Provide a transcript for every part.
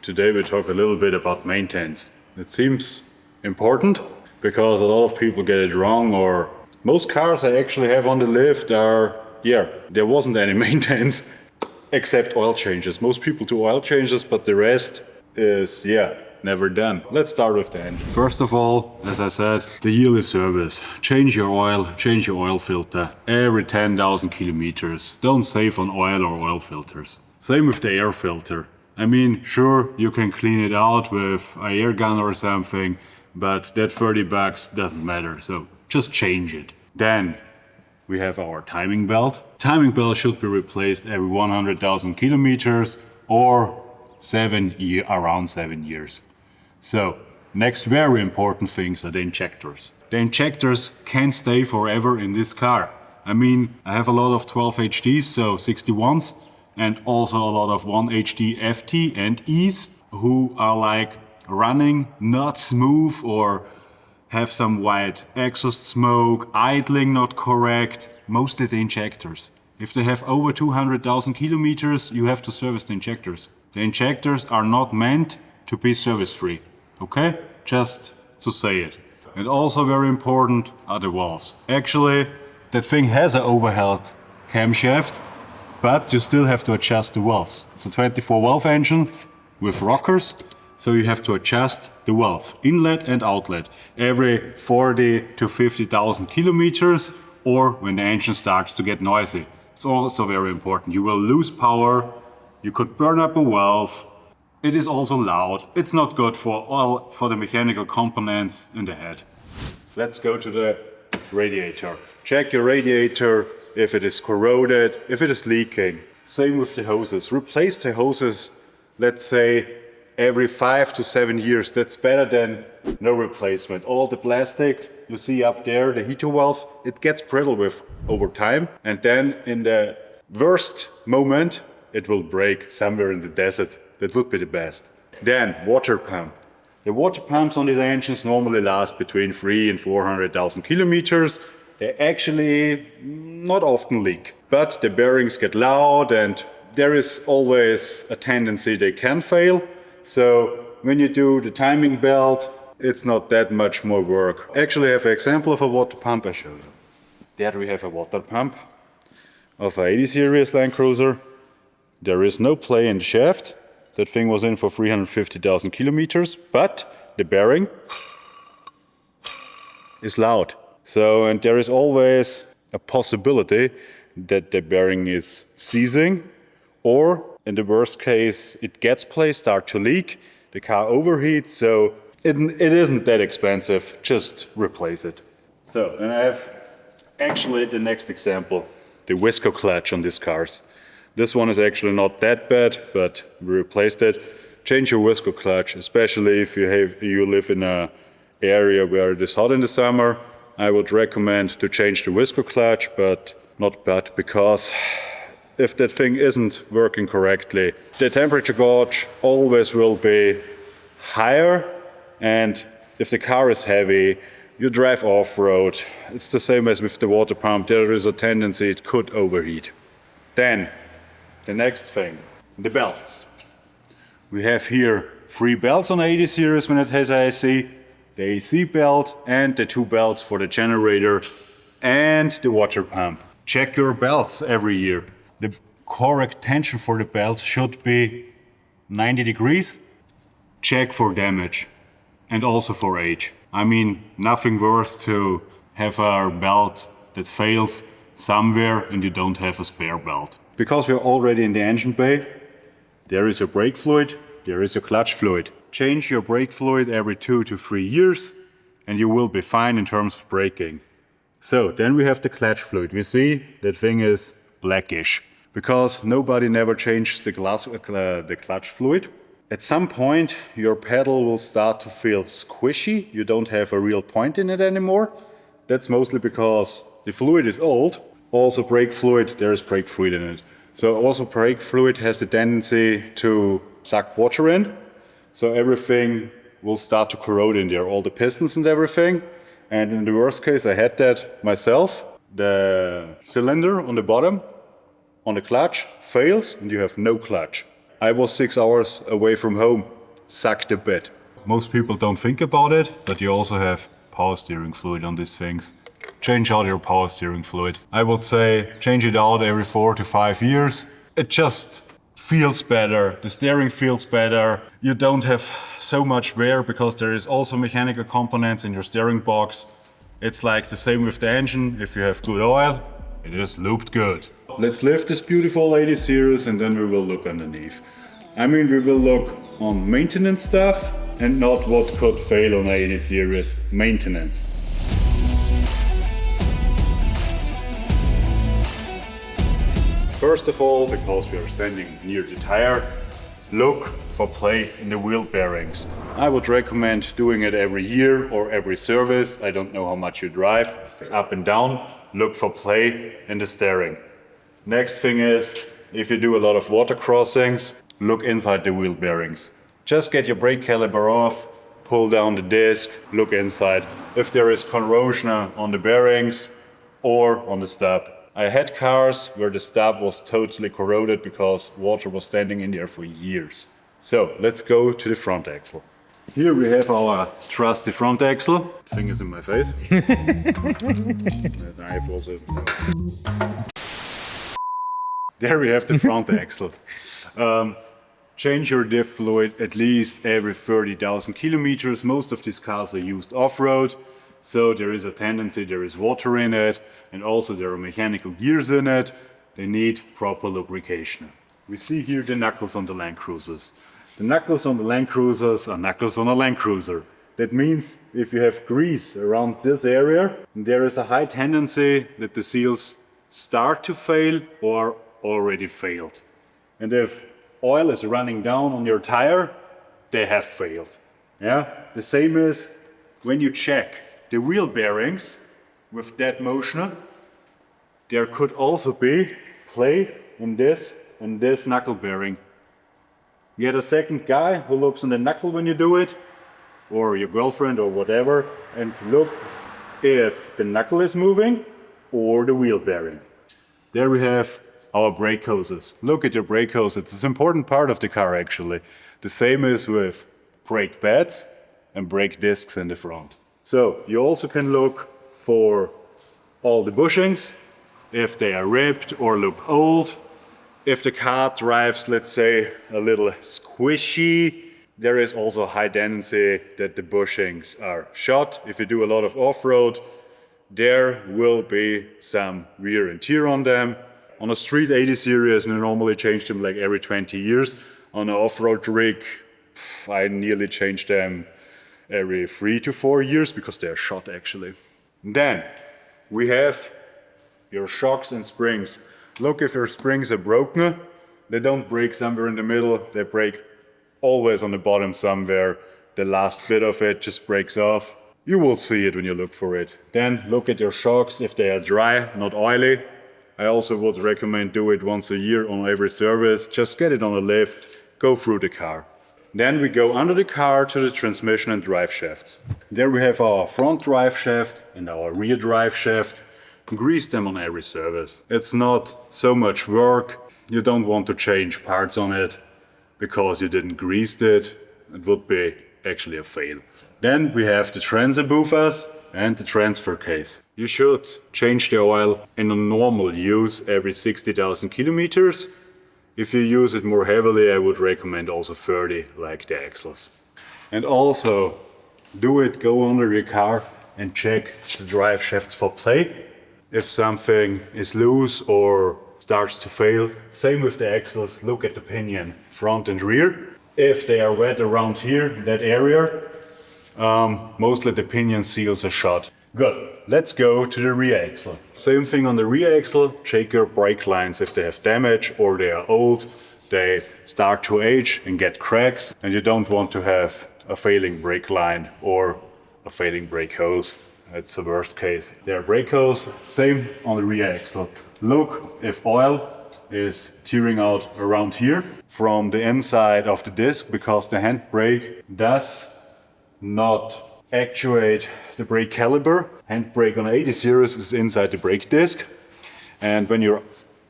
Today we talk a little bit about maintenance. It seems important because a lot of people get it wrong, or most cars I actually have on the lift there wasn't any maintenance except oil changes. Most people do oil changes, but the rest is, never done. Let's start with the engine. First of all, as I said, the yearly service. Change your oil filter every 10,000 kilometers. Don't save on oil or oil filters. Same with the air filter. I mean, sure, you can clean it out with an air gun or something, but that 30 bucks doesn't matter, so just change it. Then we have our timing belt. Timing belt should be replaced every 100,000 kilometers or around 7 years. So, next very important things are the injectors. The injectors can stay forever in this car. I mean, I have a lot of 12 HDs, so 61s, and also a lot of 1 HD FT and E's who are like running not smooth or have some white exhaust smoke, idling not correct, mostly the injectors. If they have over 200,000 kilometers, you have to service the injectors. The injectors are not meant to be service-free, okay? Just to say it. And also very important are the valves. Actually, that thing has an overhead camshaft, but you still have to adjust the valves. It's a 24 valve engine with rockers, so you have to adjust the valve, inlet and outlet, every 40 to 50,000 kilometers, or when the engine starts to get noisy. It's also very important. You will lose power, you could burn up a valve. It is also loud. It's not good for the mechanical components in the head. Let's go to the radiator. Check your radiator if it is corroded, if it is leaking. Same with the hoses. Replace the hoses, let's say, every 5 to 7 years. That's better than no replacement. All the plastic you see up there, the heater valve, it gets brittle with over time. And then in the worst moment, it will break somewhere in the desert. That would be the best. Then, water pump. The water pumps on these engines normally last between 300,000 and 400,000 kilometers. They actually not often leak, but the bearings get loud and there is always a tendency they can fail. So when you do the timing belt, it's not that much more work. Actually, I have an example of a water pump I show you. There we have a water pump of an 80 series Land Cruiser. There is no play in the shaft. That thing was in for 350,000 kilometers, but the bearing is loud. So, and there is always a possibility that the bearing is seizing, or in the worst case, it gets play, start to leak, the car overheats, so it isn't that expensive, just replace it. So, and I have actually the next example, the Visco clutch on these cars. This one is actually not that bad, but we replaced it. Change your Visco clutch, especially if you live in an area where it is hot in the summer. I would recommend to change the Visco clutch, because if that thing isn't working correctly, the temperature gauge always will be higher, and if the car is heavy, you drive off-road. It's the same as with the water pump. There is a tendency it could overheat. Then, the next thing, the belts. We have here 3 belts on 80 series when it has AC. The AC belt and the 2 belts for the generator and the water pump. Check your belts every year. The correct tension for the belts should be 90 degrees. Check for damage and also for age. I mean, nothing worse to have a belt that fails somewhere and you don't have a spare belt. Because we're already in the engine bay, there is your brake fluid, there is your clutch fluid. Change your brake fluid every 2 to 3 years and you will be fine in terms of braking. So then we have the clutch fluid. We see that thing is blackish because nobody never changed the clutch fluid. At some point your pedal will start to feel squishy. You don't have a real point in it anymore. That's mostly because the fluid is old. Also brake fluid, there is brake fluid in it. So also brake fluid has the tendency to suck water in. So everything will start to corrode in there, all the pistons and everything. And in the worst case, I had that myself. The cylinder on the bottom, on the clutch, fails and you have no clutch. I was 6 hours away from home, sucked a bit. Most people don't think about it, but you also have power steering fluid on these things. Change out your power steering fluid. I would say change it out every 4 to 5 years. It just feels better, the steering feels better. You don't have so much wear because there is also mechanical components in your steering box. It's like the same with the engine. If you have good oil, it is lubed good. Let's lift this beautiful 80 series and then we will look underneath. I mean, we will look on maintenance stuff and not what could fail on 80 series maintenance. First of all, because we are standing near the tire, look for play in the wheel bearings. I would recommend doing it every year or every service. I don't know how much you drive. It's up and down. Look for play in the steering. Next thing is, if you do a lot of water crossings, look inside the wheel bearings. Just get your brake caliper off, pull down the disc, look inside. If there is corrosion on the bearings or on the stub. I had cars where the stub was totally corroded because water was standing in there for years. So let's go to the front axle. Here we have our trusty front axle. Fingers in my face. I have also... There we have the front axle. Change your diff fluid at least every 30,000 kilometers. Most of these cars are used off-road. So there is a tendency, there is water in it, and also there are mechanical gears in it. They need proper lubrication. We see here the knuckles on the Land Cruisers. The knuckles on the Land Cruisers are knuckles on a Land Cruiser. That means if you have grease around this area, there is a high tendency that the seals start to fail or already failed. And if oil is running down on your tire, they have failed. Yeah? The same is when you check the wheel bearings with dead motion, there could also be play in this knuckle bearing. Get a second guy who looks on the knuckle when you do it, or your girlfriend or whatever, and look if the knuckle is moving or the wheel bearing. There we have our brake hoses. Look at your brake hoses. It's an important part of the car actually. The same is with brake pads and brake discs in the front. So you also can look for all the bushings, if they are ripped or look old. If the car drives, let's say, a little squishy, there is also a high tendency that the bushings are shot. If you do a lot of off-road, there will be some wear and tear on them. On a street 80 series, you normally change them like every 20 years. On an off-road rig, I nearly change them every 3 to 4 years because they are shot actually. Then we have your shocks and springs. Look if your springs are broken. They don't break somewhere in the middle, they break always on the bottom somewhere. The last bit of it just breaks off. You will see it when you look for it. Then look at your shocks if they are dry, not oily. I also would recommend do it once a year on every service. Just get it on a lift, go through the car. Then we go under the car to the transmission and drive shafts. There we have our front drive shaft and our rear drive shaft. Grease them on every service. It's not so much work. You don't want to change parts on it because you didn't grease it. It would be actually a fail. Then we have the transit buffers and the transfer case. You should change the oil in a normal use every 60,000 kilometers. If you use it more heavily, I would recommend also 30, like the axles. And also, go under your car and check the drive shafts for play. If something is loose or starts to fail, same with the axles, look at the pinion, front and rear. If they are wet around here, that area, mostly the pinion seals are shot. Good, let's go to the rear axle. Same thing on the rear axle, check your brake lines if they have damage or they are old, they start to age and get cracks, and you don't want to have a failing brake line or a failing brake hose. That's the worst case. There are brake hose, same on the rear axle. Look if oil is tearing out around here from the inside of the disc because the handbrake does not actuate the brake caliper. Handbrake on 80 series is inside the brake disc, and when your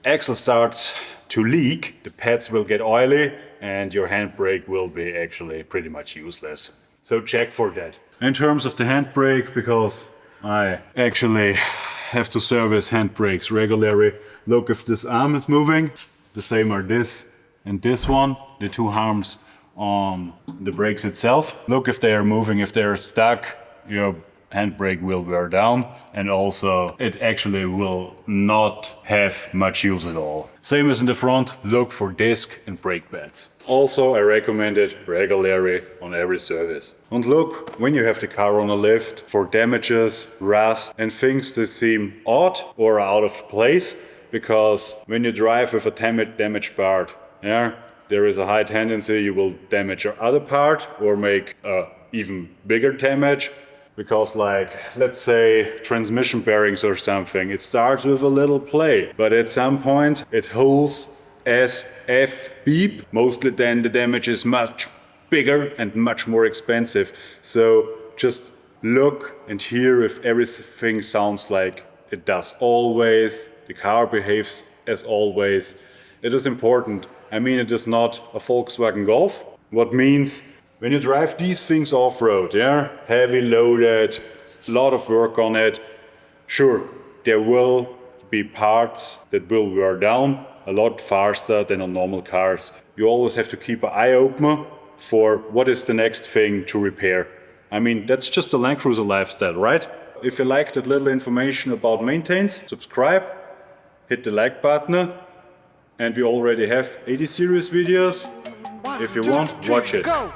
axle starts to leak, the pads will get oily and your handbrake will be actually pretty much useless. So check for that. In terms of the handbrake, because I actually have to service handbrakes regularly, look if this arm is moving, the same are this and this one, the two arms on the brakes itself. Look if they are moving, if they are stuck, your handbrake will wear down, and also it actually will not have much use at all. Same as in the front, look for disc and brake pads. Also, I recommend it regularly on every service. And look, when you have the car on a lift, for damages, rust and things that seem odd or out of place, because when you drive with a damaged part, there is a high tendency you will damage your other part or make even bigger damage. Because like, let's say transmission bearings or something, it starts with a little play, but at some point it holds SF beep. Mostly then the damage is much bigger and much more expensive. So just look and hear if everything sounds like it does always, the car behaves as always. It is important. I mean, it is not a Volkswagen Golf. What means when you drive these things off-road, heavy loaded, a lot of work on it, sure, there will be parts that will wear down a lot faster than on normal cars. You always have to keep an eye open for what is the next thing to repair. I mean, that's just a Land Cruiser lifestyle, right? If you like that little information about Maintance, subscribe, hit the like button, and we already have 80 series videos. If you want, watch it. Go!